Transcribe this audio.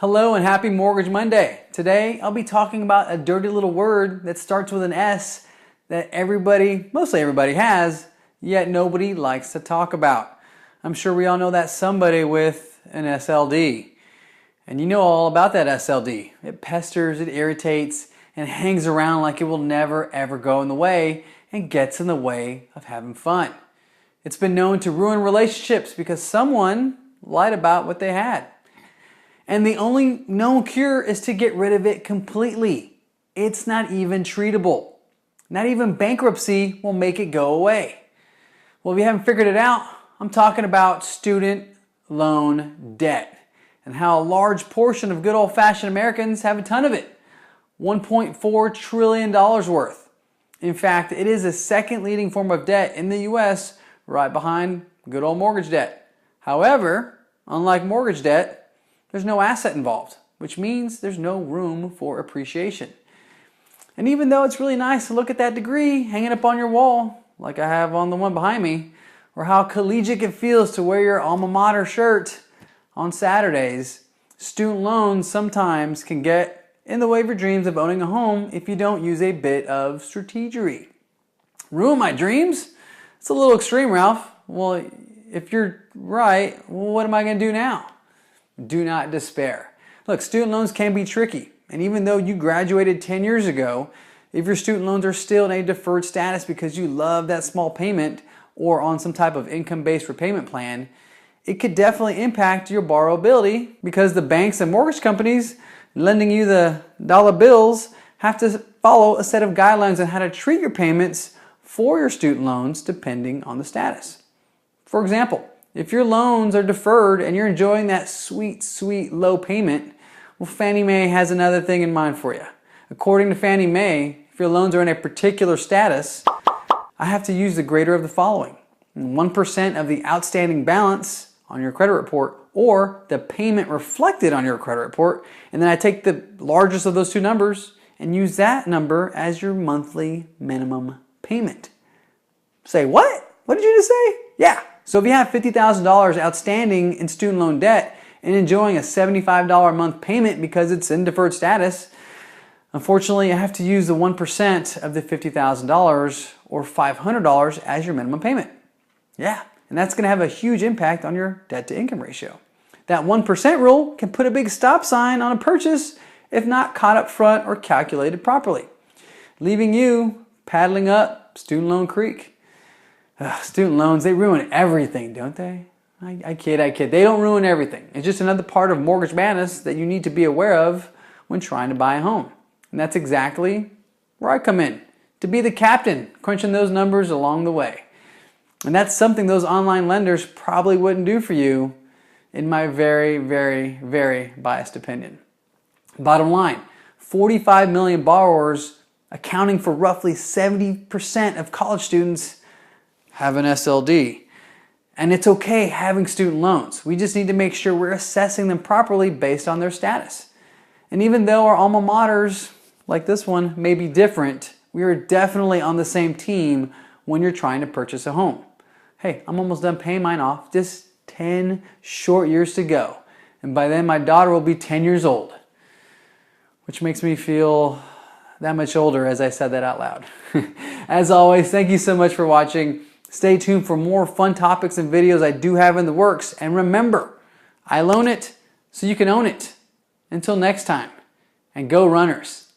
Hello and happy Mortgage Monday. Today I'll be talking about a dirty little word that starts with an S that mostly everybody has, yet nobody likes to talk about. I'm sure we all know that somebody with an SLD. And you know all about that SLD. It pesters, it irritates, and hangs around like it will never ever go in the way and gets in the way of having fun. It's been known to ruin relationships because someone lied about what they had. And the only known cure is to get rid of it completely. It's not even treatable. Not even bankruptcy will make it go away. Well, if you haven't figured it out, I'm talking about student loan debt and how a large portion of good old-fashioned Americans have a ton of it. $1.4 trillion worth. In fact, it is the second leading form of debt in the U.S., right behind good old mortgage debt. However, unlike mortgage debt, there's no asset involved, which means there's no room for appreciation. And even though it's really nice to look at that degree hanging up on your wall, like I have on the one behind me, or how collegiate it feels to wear your alma mater shirt on Saturdays, student loans sometimes can get in the way of your dreams of owning a home if you don't use a bit of strategery. Ruin my dreams? It's a little extreme, Ralph. Well, if you're right, what am I going to do now? Do not despair. Look, student loans can be tricky. And even though you graduated 10 years ago, if your student loans are still in a deferred status because you love that small payment or on some type of income-based repayment plan, it could definitely impact your borrowability because the banks and mortgage companies lending you the dollar bills have to follow a set of guidelines on how to treat your payments for your student loans depending on the status. For example, if your loans are deferred and you're enjoying that sweet, sweet low payment, well, Fannie Mae has another thing in mind for you. According to Fannie Mae, if your loans are in a particular status, I have to use the greater of the following. 1% of the outstanding balance on your credit report or the payment reflected on your credit report, and then I take the largest of those two numbers and use that number as your monthly minimum payment. Say, what? What did you just say? Yeah. So if you have $50,000 outstanding in student loan debt and enjoying a $75 a month payment because it's in deferred status, unfortunately I have to use the 1% of the $50,000 or $500 as your minimum payment. Yeah, and that's going to have a huge impact on your debt to income ratio. That 1% rule can put a big stop sign on a purchase if not caught up front or calculated properly, leaving you paddling up student loan creek. Student loans, they ruin everything, don't they? I kid. They don't ruin everything. It's just another part of mortgage madness that you need to be aware of when trying to buy a home. And that's exactly where I come in, to be the captain, crunching those numbers along the way. And that's something those online lenders probably wouldn't do for you, in my very, very, very biased opinion. Bottom line, 45 million borrowers, accounting for roughly 70% of college students, have an SLD. And it's okay having student loans. We just need to make sure we're assessing them properly based on their status. And even though our alma maters, like this one, may be different, we are definitely on the same team when you're trying to purchase a home. Hey, I'm almost done paying mine off. Just 10 short years to go. And by then my daughter will be 10 years old. Which makes me feel that much older as I said that out loud. As always, thank you so much for watching. Stay tuned for more fun topics and videos I do have in the works. And remember, I loan it so you can own it. Until next time, and go Runners.